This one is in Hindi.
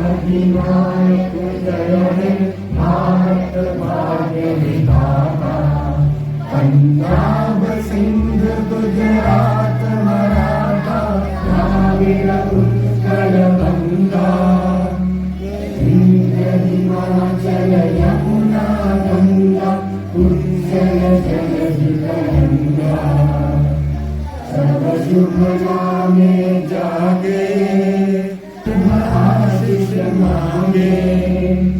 अधिनायक जय हे भारत भाग्य विधाता। पंजाब सिंध गुजरात मराठा द्राविड उत्कल गंगा। विंध्य हिमाचल यमुना गंगा उज्जल जलधि तरंगा। सब शुभ नामे जागे, शुभ आशीष मांगे।